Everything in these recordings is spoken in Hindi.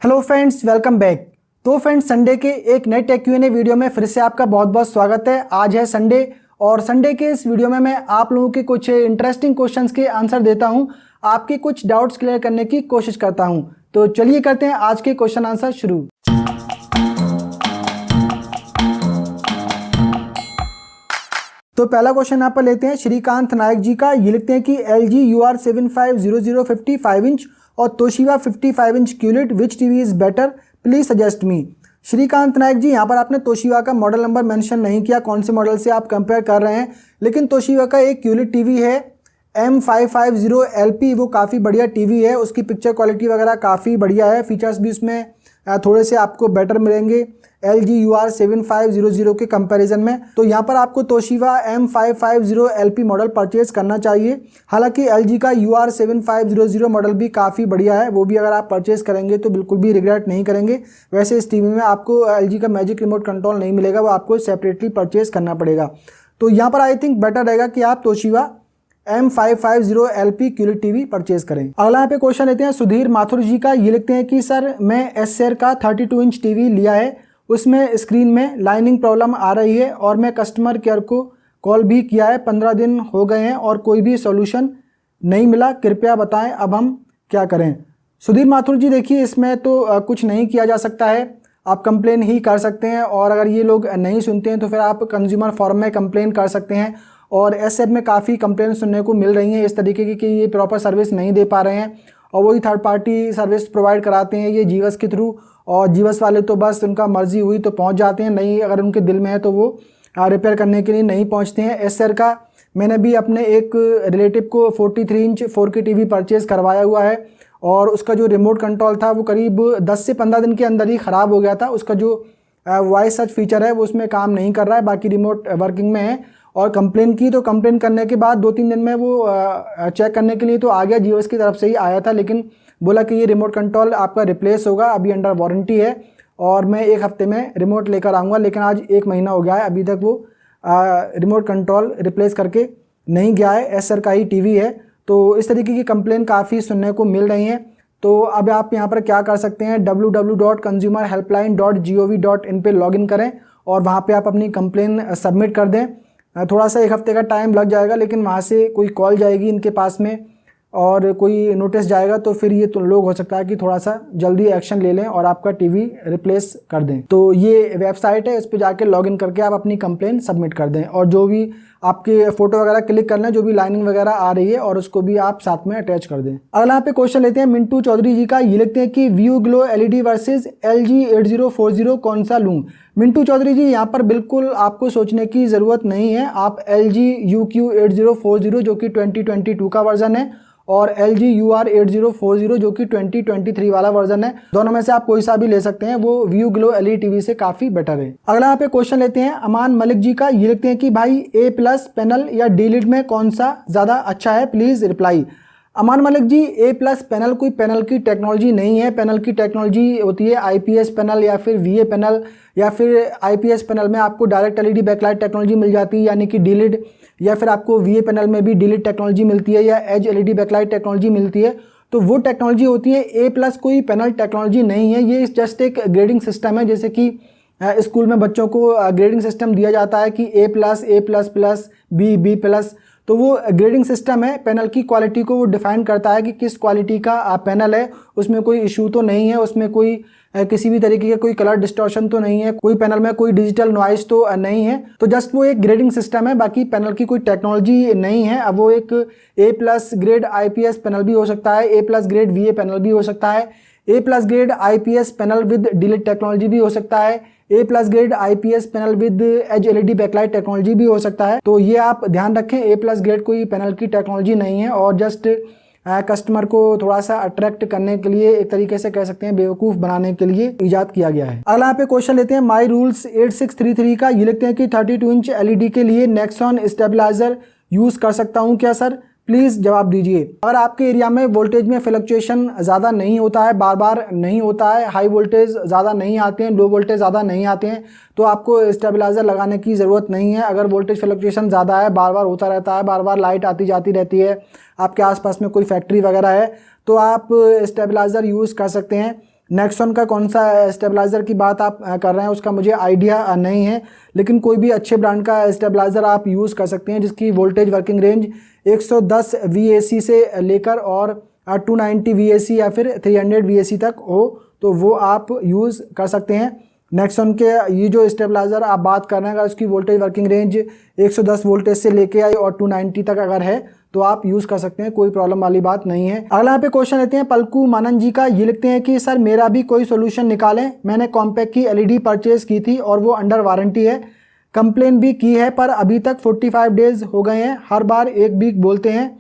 Hello friends, welcome back. तो फ्रेंड्स, संडे के एक नए टेक Q&A वीडियो में फिर से आपका बहुत बहुत स्वागत है। आज है संडे और संडे के इस वीडियो में मैं आप लोगों के कुछ इंटरेस्टिंग क्वेश्चंस के आंसर देता हूं, आपके कुछ डाउट्स क्लियर करने की कोशिश करता हूं। तो चलिए करते हैं आज के क्वेश्चन आंसर शुरू। तो पहला क्वेश्चन यहाँ पर लेते हैं श्रीकांत नायक जी का। ये लिखते हैं कि LG UR7500 55 इंच और Toshiba 55 inch QLED which TV is better, please suggest me. Shrikant Nayak ji, यहाँ पर आपने तोशिबा का मॉडल नंबर मेंशन नहीं किया, कौन से मॉडल से आप कंपेयर कर रहे हैं, लेकिन तोशिबा का एक QLED टीवी है M550LP, वो काफ़ी बढ़िया टीवी है। उसकी पिक्चर क्वालिटी वगैरह काफ़ी बढ़िया है, फीचर्स भी उसमें थोड़े से आपको बेटर मिलेंगे LG UR7500 के कंपैरिजन में। तो यहाँ पर आपको तोशिबा M550LP मॉडल परचेज करना चाहिए। हालांकि LG का UR7500 मॉडल भी काफ़ी बढ़िया है, वो भी अगर आप परचेज करेंगे तो बिल्कुल भी रिग्रेट नहीं करेंगे। वैसे इस टीवी में आपको LG का मैजिक रिमोट कंट्रोल नहीं मिलेगा, वो आपको सेपरेटली परचेज करना पड़ेगा। तो यहाँ पर आई थिंक बेटर रहेगा कि आप Toshiba M550LP QLED TV purchase करें। अगला यहाँ पे क्वेश्चन लेते हैं सुधीर माथुर जी का। ये लिखते हैं कि सर, मैं एसर का 32 इंच टीवी लिया है, उसमें स्क्रीन में लाइनिंग प्रॉब्लम आ रही है और मैं कस्टमर केयर को कॉल भी किया है, 15 दिन हो गए हैं और कोई भी सॉल्यूशन नहीं मिला, कृपया बताएं अब हम क्या करें। सुधीर माथुर जी, देखिए इसमें तो कुछ नहीं किया जा सकता है, आप कंप्लेन ही कर सकते हैं और अगर ये लोग नहीं सुनते हैं तो फिर आप कंज्यूमर फोरम में कंप्लेन कर सकते हैं। और एसएफ में काफ़ी कंप्लेन सुनने को मिल रही हैं इस तरीके की कि ये प्रॉपर सर्विस नहीं दे पा रहे हैं और वही थर्ड पार्टी सर्विस प्रोवाइड कराते हैं ये जीवस के थ्रू, और जीवस वाले तो बस उनका मर्जी हुई तो पहुंच जाते हैं, नहीं अगर उनके दिल में है तो वो रिपेयर करने के लिए नहीं पहुंचते हैं। एसर का मैंने भी अपने एक रिलेटिव को 43 इंच 4K टीवी परचेज करवाया हुआ है और उसका जो रिमोट कंट्रोल था वो करीब 10 से 15 दिन के अंदर ही ख़राब हो गया था। उसका जो वॉइस सर्च फीचर है वो उसमें काम नहीं कर रहा है, बाकी रिमोट वर्किंग में है। और कंप्लेन की तो कंप्लेन करने के बाद 2-3 दिन में वो चेक करने के लिए तो आ गया, जीओएस की तरफ से ही आया था, लेकिन बोला कि ये रिमोट कंट्रोल आपका रिप्लेस होगा, अभी अंडर वारंटी है और मैं 1 हफ्ते में रिमोट लेकर आऊँगा। लेकिन आज 1 महीना हो गया है, अभी तक वो रिमोट कंट्रोल रिप्लेस करके नहीं गया है। एसर का ही टीवी है। तो इस तरीके की कंप्लेन काफ़ी सुनने को मिल रही हैं। तो अब आप यहाँ पर क्या कर सकते हैं, www.consumerhelpline.gov.in पे लॉगिन करें और वहाँ पे आप अपनी कंप्लेन सबमिट कर दें। थोड़ा सा 1 हफ्ते का टाइम लग जाएगा, लेकिन वहाँ से कोई कॉल जाएगी इनके पास में और कोई नोटिस जाएगा, तो फिर ये तो लोग हो सकता है कि थोड़ा सा जल्दी एक्शन ले लें और आपका टीवी रिप्लेस कर दें। तो ये वेबसाइट है, इस पर जाके लॉगिन करके आप अपनी कंप्लेन सबमिट कर दें और जो भी आपके फोटो वगैरह क्लिक कर लें, जो भी लाइनिंग वगैरह आ रही है और उसको भी आप साथ में अटैच कर दें। अगला यहाँ पे क्वेश्चन लेते हैं मिंटू चौधरी जी का। ये लिखते हैं कि view glow LED versus LG 8040 कौन सा लूँ। मिंटू चौधरी जी, यहाँ पर बिल्कुल आपको सोचने की ज़रूरत नहीं है। आप LG UQ 8040 जो कि 2022 का वर्जन है और LG UR 8040 जो कि 2023 वाला वर्जन है, दोनों में से आप कोई सा भी ले सकते हैं, वो व्यू ग्लो LED टीवी से काफ़ी बेटर है। अगला यहाँ पे क्वेश्चन लेते हैं अमान मलिक जी का। ये लिखते हैं कि भाई A+ पैनल या D-Lid में कौन सा ज़्यादा अच्छा है, please reply. Aman Malik ji, A+ panel कोई पैनल की टेक्नोलॉजी नहीं है। पैनल की टेक्नोलॉजी होती है IPS पैनल या फिर VA पैनल, या फिर IPS पैनल में आपको डायरेक्ट LED बैकलाइट टेक्नोलॉजी मिल जाती है यानी कि D-Lid, या फिर आपको VA पैनल में भी D-Lid टेक्नोलॉजी मिलती है या एज LED बैकलाइट टेक्नोलॉजी मिलती है। तो वो टेक्नोलॉजी होती है। A+ कोई पैनल टेक्नोलॉजी नहीं है, ये जस्ट एक ग्रेडिंग सिस्टम है। जैसे कि स्कूल में बच्चों को ग्रेडिंग सिस्टम दिया जाता है कि A+, A++, B+, तो वो ग्रेडिंग सिस्टम है। पैनल की क्वालिटी को वो डिफाइन करता है कि किस क्वालिटी का पैनल है, उसमें कोई इशू तो नहीं है, उसमें कोई किसी भी तरीके का कोई कलर डिस्टॉर्शन तो नहीं है, कोई पैनल में कोई डिजिटल नॉइस तो नहीं है। तो जस्ट वो एक ग्रेडिंग सिस्टम है, बाकी पैनल की कोई टेक्नोलॉजी नहीं है। अब वो एक A+ ग्रेड IPS पैनल भी हो सकता है, A+ ग्रेड VA पैनल भी हो सकता है, A+ grade IPS panel with D-Lid technology भी हो सकता है, A+ grade IPS panel with edge LED backlight technology भी हो सकता है। तो ये आप ध्यान रखें, A+ ग्रेड कोई पैनल की टेक्नोलॉजी नहीं है और जस्ट कस्टमर को थोड़ा सा अट्रैक्ट करने के लिए, एक तरीके से कह सकते हैं बेवकूफ़ बनाने के लिए इजाद किया गया है। अगला यहाँ पे क्वेश्चन लेते हैं माई रूल्स 8633 का। ये लिखते हैं कि 32 इंच LED के लिए नेक्सॉन स्टेबलाइजर यूज़ कर सकता हूँ क्या सर, प्लीज़ जवाब दीजिए। अगर आपके एरिया में वोल्टेज में फ्लक्चुएशन ज़्यादा नहीं होता है, बार बार नहीं होता है, हाई वोल्टेज ज़्यादा नहीं आते हैं, लो वोल्टेज ज़्यादा नहीं आते हैं, तो आपको स्टेबलाइज़र लगाने की ज़रूरत नहीं है। अगर वोल्टेज फ्लक्चुएशन ज़्यादा है, बार बार होता रहता है, बार बार लाइट आती जाती रहती है, आपके आसपास में कोई फैक्ट्री वगैरह है, तो आप स्टेबलाइज़र यूज़ कर सकते हैं। नेक्सॉन का कौन सा स्टेबलाइज़र की बात आप कर रहे हैं उसका मुझे आइडिया नहीं है, लेकिन कोई भी अच्छे ब्रांड का स्टेबलाइज़र आप यूज़ कर सकते हैं जिसकी वोल्टेज वर्किंग रेंज 110 VAC से लेकर और 290 VAC या फिर 300 VAC तक हो, तो वो आप यूज़ कर सकते हैं। नेक्सॉन के ये जो स्टेबलाइज़र आप बात कर रहे हैं, अगर उसकी वोल्टेज वर्किंग रेंज 110 वोल्टेज से लेके आई और 290 तक अगर है तो आप यूज़ कर सकते हैं, कोई प्रॉब्लम वाली बात नहीं है। अगला यहाँ पे क्वेश्चन लेते हैं पलकू मानन जी का। ये लिखते हैं कि सर मेरा भी कोई सोल्यूशन निकालें, मैंने कॉम्पैक्ट की LED परचेज़ की थी और वो अंडर वारंटी है, कंप्लेन भी की है पर अभी तक 45 डेज़ हो गए हैं, हर बार 1 वीक बोलते हैं,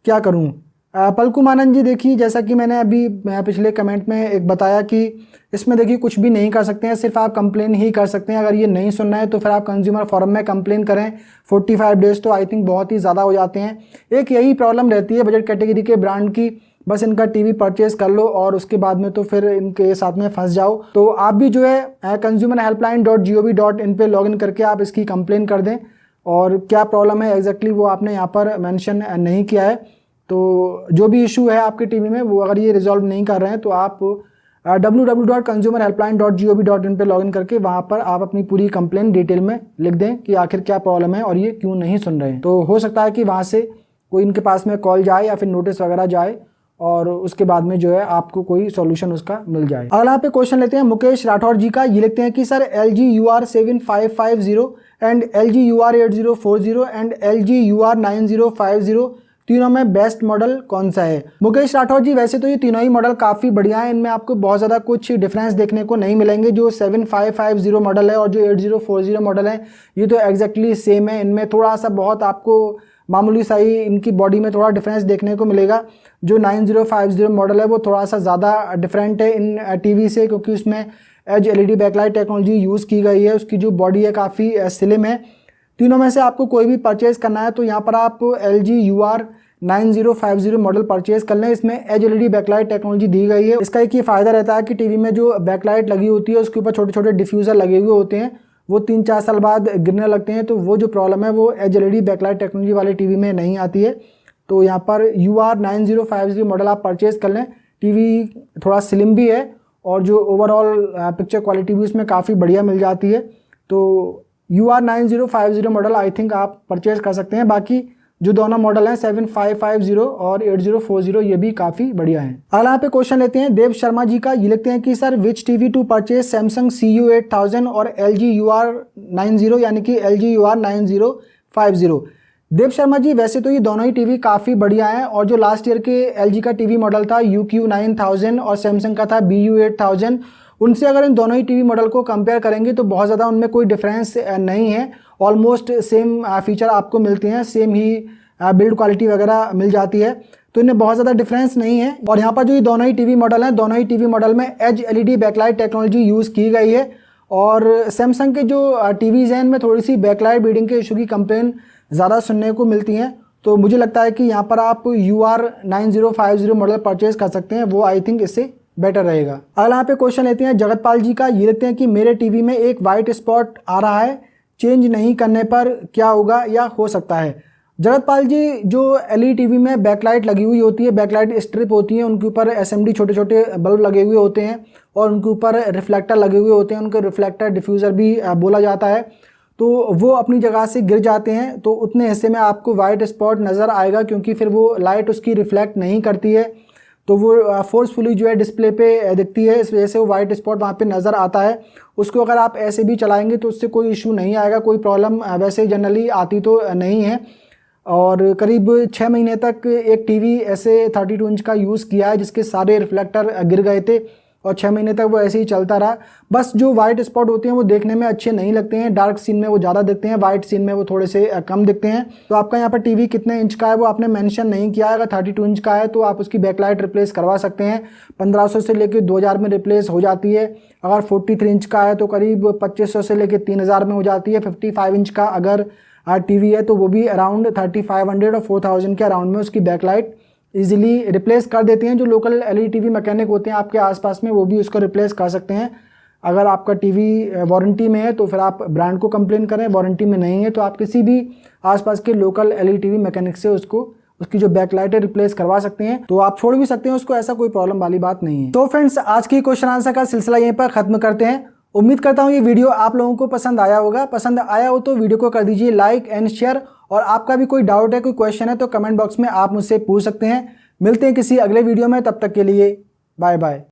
क्या करूँ? पलकू मानन जी देखिए, जैसा कि मैंने अभी पिछले कमेंट में एक बताया कि इसमें देखिए कुछ भी नहीं कर सकते हैं, सिर्फ आप कंप्लेन ही कर सकते हैं। अगर ये नहीं सुनना है तो फिर आप कंज्यूमर फोरम में कंप्लेन करें। 45 डेज़ तो आई थिंक बहुत ही ज़्यादा हो जाते हैं। एक यही प्रॉब्लम रहती है बजट कैटेगरी के ब्रांड की, बस इनका टीवी परचेज़ कर लो और उसके बाद में तो फिर इनके साथ में फंस जाओ। तो आप भी जो है consumerhelpline.gov.in पे लॉगिन करके आप इसकी कंप्लेन कर दें, और क्या प्रॉब्लम है एग्जैक्टली वो आपने यहाँ पर मेंशन नहीं किया है। तो जो भी इशू है आपके टीवी में वो अगर ये रिजॉल्व नहीं कर रहे हैं तो आप www.consumerhelpline.gov.in पे लॉगिन करके वहाँ पर आप अपनी पूरी कंप्लेन डिटेल में लिख दें कि आखिर क्या प्रॉब्लम है और ये क्यों नहीं सुन रहे हैं। तो हो सकता है कि वहाँ से कोई इनके पास में कॉल जाए या फिर नोटिस वगैरह जाए और उसके बाद में जो है आपको कोई सॉल्यूशन उसका मिल जाए। अगला पे क्वेश्चन लेते हैं मुकेश राठौर जी का। ये लिखते हैं कि sir LG UR7550 and LG UR8040 and LG UR9050 तीनों में बेस्ट मॉडल कौन सा है? मुकेश राठौर जी, वैसे तो ये तीनों ही मॉडल काफ़ी बढ़िया हैं, इनमें आपको बहुत ज़्यादा कुछ डिफरेंस देखने को नहीं मिलेंगे। जो 7550 मॉडल है और जो 8040 मॉडल है ये तो एग्जैक्टली सेम है। इनमें थोड़ा सा बहुत आपको मामूली सा ही इनकी बॉडी में थोड़ा डिफरेंस देखने को मिलेगा। जो 9050 मॉडल है वो थोड़ा सा ज़्यादा डिफरेंट है इन टीवी से, क्योंकि उसमें edge LED backlight technology use की गई है। उसकी जो बॉडी है काफ़ी स्लिम है। तीनों में से आपको कोई भी परचेज़ करना है तो यहाँ पर आप LG UR9050 मॉडल परचेज़ कर लें। इसमें एज LED बैकलाइट टेक्नोलॉजी दी गई है। इसका एक ये फ़ायदा रहता है कि टीवी में जो बैकलाइट लगी होती है उसके ऊपर छोटे छोटे डिफ्यूज़र लगे हुए होते हैं, वो 3-4 साल बाद गिरने लगते हैं, तो वो जो प्रॉब्लम है वो एज LED बैकलाइट टेक्नोलॉजी वाले टीवी में नहीं आती है। तो यहाँ पर UR9050 मॉडल आप परचेज़ कर लें। टीवी थोड़ा स्लिम भी है और जो ओवरऑल पिक्चर क्वालिटी भी उसमें काफ़ी बढ़िया मिल जाती है। तो UR9050 मॉडल आई थिंक आप परचेज़ कर सकते हैं। बाकी जो दोनों मॉडल हैं 7550 और 8040 ये भी काफ़ी बढ़िया हैं। अगला यहाँ पे क्वेश्चन लेते हैं देव शर्मा जी का। ये लिखते हैं कि sir which TV to purchase, Samsung CU8000 और LG UR90 यानी कि LG UR9050। देव शर्मा जी, वैसे तो ये दोनों ही टीवी काफ़ी बढ़िया हैं और जो लास्ट ईयर के LG का टीवी मॉडल था UQ9000 और सैमसंग का था BU8000, उनसे अगर इन दोनों ही टीवी मॉडल को कंपेयर करेंगे तो बहुत ज़्यादा उनमें कोई डिफरेंस नहीं है। ऑलमोस्ट सेम फीचर आपको मिलते हैं, सेम ही बिल्ड क्वालिटी वगैरह मिल जाती है, तो इनमें बहुत ज़्यादा डिफरेंस नहीं है। और यहाँ पर जो ये दोनों ही टीवी मॉडल हैं, दोनों ही टीवी मॉडल में edge LED backlight technology use की गई है। और सैमसंग के जो टीवीज़ हैं इनमें थोड़ी सी बैकलाइट ब्लीडिंग के इशू की कंप्लेन ज़्यादा सुनने को मिलती हैं। तो मुझे लगता है कि यहाँ पर आप UR9050 मॉडल परचेज़ कर सकते हैं, वो आई थिंक इससे बेटर रहेगा। अगला यहाँ पे क्वेश्चन लेते हैं जगतपाल जी का। ये लेते हैं कि मेरे टीवी में एक वाइट स्पॉट आ रहा है, चेंज नहीं करने पर क्या होगा या हो सकता है? जगतपाल जी, जो LED टीवी में बैकलाइट लगी हुई होती है, बैकलाइट स्ट्रिप होती है, उनके ऊपर SMD छोटे छोटे बल्ब लगे हुए होते हैं और उनके ऊपर रिफ्लेक्टर लगे हुए होते हैं, उनको रिफ्लेक्टर डिफ्यूज़र भी बोला जाता है। तो वो अपनी जगह से गिर जाते हैं तो उतने हिस्से में आपको वाइट स्पॉट नज़र आएगा, क्योंकि फिर वो लाइट उसकी रिफ्लेक्ट नहीं करती है, तो वो फोर्सफुली जो है डिस्प्ले पे दिखती है, इस वजह से वो वाइट स्पॉट वहाँ पे नज़र आता है। उसको अगर आप ऐसे भी चलाएंगे तो उससे कोई इशू नहीं आएगा, कोई प्रॉब्लम वैसे जनरली आती तो नहीं है। और करीब 6 महीने तक एक टीवी ऐसे 32 इंच का यूज़ किया है जिसके सारे रिफ्लेक्टर गिर गए थे और 6 महीने तक वो ऐसे ही चलता रहा। बस जो वाइट स्पॉट होते हैं वो देखने में अच्छे नहीं लगते हैं, डार्क सीन में वो ज़्यादा दिखते हैं, वाइट सीन में वो थोड़े से कम दिखते हैं। तो आपका यहाँ पर टीवी कितने इंच का है वो आपने मेंशन नहीं किया है। अगर 32 इंच का है तो आप उसकी बैकलाइट रिप्लेस करवा सकते हैं, 1500 से लेकर 2000 में रिप्लेस हो जाती है। अगर 43 इंच का है तो करीब 2500 से लेकर 3000 में हो जाती है। 55 इंच का अगर टीवी है तो वो भी अराउंड 3500 और 4000 के अराउंड में उसकी बैकलाइट इजीली रिप्लेस कर देते हैं। जो लोकल LED टीवी मैकेनिक होते हैं आपके आसपास में वो भी उसको रिप्लेस कर सकते हैं। अगर आपका टीवी वारंटी में है तो फिर आप ब्रांड को कंप्लेन करें, वारंटी में नहीं है तो आप किसी भी आसपास के लोकल LED टीवी मैकेनिक से उसको उसकी जो बैकलाइट है रिप्लेस करवा सकते हैं, तो आप छोड़ भी सकते हैं उसको, ऐसा कोई प्रॉब्लम वाली बात नहीं है। तो फ्रेंड्स, आज की क्वेश्चन आंसर का सिलसिला यहीं पर खत्म करते हैं। उम्मीद करता हूँ ये वीडियो आप लोगों को पसंद आया होगा। पसंद आया हो तो वीडियो को कर दीजिए लाइक एंड शेयर, और आपका भी कोई डाउट है, कोई क्वेश्चन है तो कमेंट बॉक्स में आप मुझसे पूछ सकते हैं। मिलते हैं किसी अगले वीडियो में, तब तक के लिए बाय बाय।